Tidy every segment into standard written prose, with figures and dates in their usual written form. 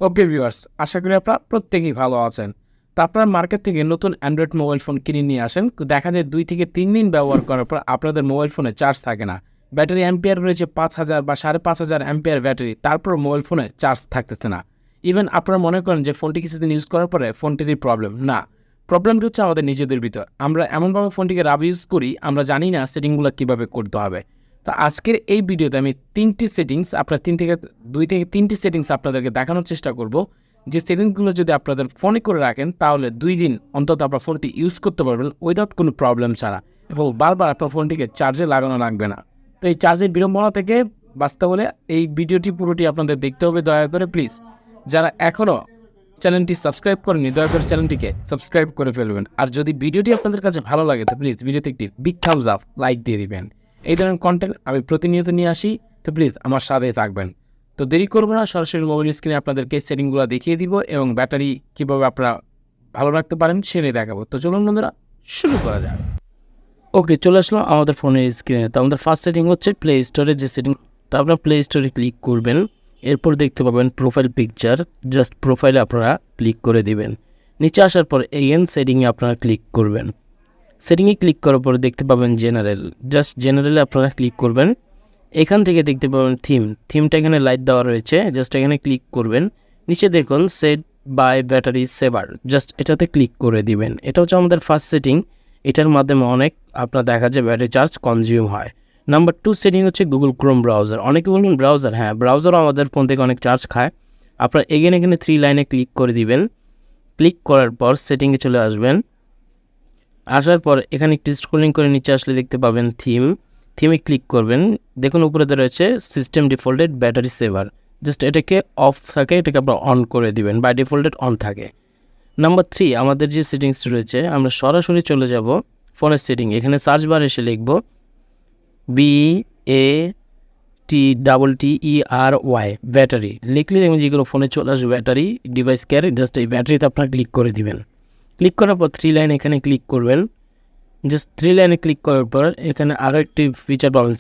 Okay viewers, আশা করি আপনারা প্রত্যেকেই ভালো আছেন। তো আপনারা মার্কেট থেকে নতুন অ্যান্ড্রয়েড মোবাইল ফোন কিনে নিয়ে আসেন, দেখা যায় 2 থেকে 3 দিন ব্যবহার করার পর আপনাদের মোবাইল ফোনে চার্জ থাকে না। ব্যাটারি অ্যাম্পিয়ার রয়েছে 5000 বা 5500 অ্যাম্পিয়ার ব্যাটারি, তারপর মোবাইল ফোনে চার্জ থাকতেছে না। ইভেন আপনারা মনে করেন যে ফোনটি কিছুদিন ইউজ করার পরে ফোনটিরই প্রবলেম না, প্রবলেমটি হচ্ছে আমাদের নিজেদের ভিতর। আমরা এমনভাবে ফোনটিকে রাব ইউজ করি, আমরা জানি না সেটিংগুলো কীভাবে করতে হবে। তো আজকের এই ভিডিওতে আমি 3টি সেটিংস আপনার 2 থেকে 3টি সেটিংস আপনাদেরকে দেখানোর চেষ্টা করব, যে সেটিংসগুলো যদি আপনাদের ফোনে করে রাখেন তাহলে 2 দিন অন্তত আপনার ফোনটি ইউজ করতে পারবেন উইদাউট কোনো প্রবলেম ছাড়া, এবং বারবার আপনার ফোনটিকে চার্জে লাগানো লাগবে না। তো এই চার্জের বিড়ম্বনা থেকে বাঁচতে হলে এই ভিডিওটি পুরোটি আপনাদের দেখতে হবে। দয়া করে প্লিজ যারা এখনও চ্যানেলটি সাবস্ক্রাইব করেননি, দয়া করে চ্যানেলটিকে সাবস্ক্রাইব করে ফেলবেন। আর যদি ভিডিওটি আপনাদের কাছে ভালো লাগে তো প্লিজ ভিডিওতে একটি বিগ থামস আপ লাইক দিয়ে দিবেন। এই ধরনের কন্টেন্ট আমি প্রতিনিয়ত নিয়ে আসি, তো প্লিজ আমার সাথে থাকবেন। তো দেরি করবো না, সরাসরি মোবাইল স্ক্রিনে আপনাদেরকে সেটিংগুলো দেখিয়ে দিব এবং ব্যাটারি কীভাবে আপনারা ভালো রাখতে পারেন সেটাই দেখাবো। তো চলুন বন্ধুরা, শুরু করা যাক। ওকে, চলে আসলাম আমাদের ফোনের স্ক্রিনে। তো আমাদের ফার্স্ট সেটিং হচ্ছে প্লে স্টোরের যে সেটিং। তো আপনারা প্লে স্টোরে ক্লিক করবেন, এরপর দেখতে পাবেন প্রোফাইল পিকচার। জাস্ট প্রোফাইলে আপনারা ক্লিক করে দিবেন। নিচে আসার পর এগেন সেটিংয়ে আপনারা ক্লিক করবেন। সেটিংয়ে ক্লিক করার পরে দেখতে পাবেন জেনারেল। জাস্ট জেনারেলে আপনারা ক্লিক করবেন। এখান থেকে দেখতে পাবেন থিমটা এখানে লাইট দেওয়া রয়েছে, জাস্ট এখানে ক্লিক করবেন। নিচে দেখুন set by battery saver, just এটাতে ক্লিক করে দিবেন। এটা হচ্ছে আমাদের ফার্স্ট সেটিং। এটার মাধ্যমে অনেক আপনার দেখা যায় ব্যাটারি চার্জ কনজিউম হয়। নাম্বার 2 সেটিং হচ্ছে গুগল ক্রোম ব্রাউজার। অনেকে বলুন ব্রাউজার, হ্যাঁ ব্রাউজারও আমাদের ফোন থেকে অনেক চার্জ খায়। আপনারা এখানে 3 লাইনে ক্লিক করে দিবেন। ক্লিক করার পর সেটিংয়ে চলে আসবেন। আসার পর এখানে একটু স্ক্রলিং করে নিচে আসলে দেখতে পাবেন থিমে ক্লিক করবেন। দেখুন উপরে রয়েছে সিস্টেম ডিফল্টেড ব্যাটারি সেভার, জাস্ট এটাকে অফ থাকে, এটাকে আপনারা অন করে দিবেন। বাই ডিফল্টেড অন থাকে। নাম্বার 3 আমাদের যে সেটিংস রয়েছে, আমরা সরাসরি চলে যাব ফোনের সেটিং। এখানে সার্চ বার এসে লিখব BATTERY ব্যাটারি। লিখলে দেখবেন যেগুলো ফোনে চলে আসবে ব্যাটারি ডিভাইস কেয়ার, জাস্ট এই ব্যাটারিতে আপনারা ক্লিক করে দিবেন। ক্লিক করার পর 3 লাইন এখানে ক্লিক করবেন। জাস্ট 3 লাইনে ক্লিক করার পর এখানে আরও একটি ফিচার পাবেন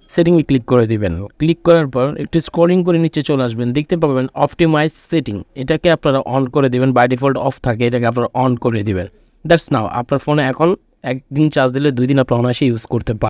সেটিংয়ে ক্লিক করে দিবেন। ক্লিক করার পর একটু স্ক্রলিং করে নিচে চলে আসবেন, দেখতে পাবেন অপটিমাইজ সেটিং। এটাকে আপনারা অন করে দিবেন। বাই ডিফল্ট অফ থাকে, এটাকে আপনারা অন করে দিবেন। দ্যাটস নাও, আপনার ফোনে এখন 1 দিন চার্জ দিলে 2 দিন আপনারা অনায়াসে ইউজ করতে পারেন।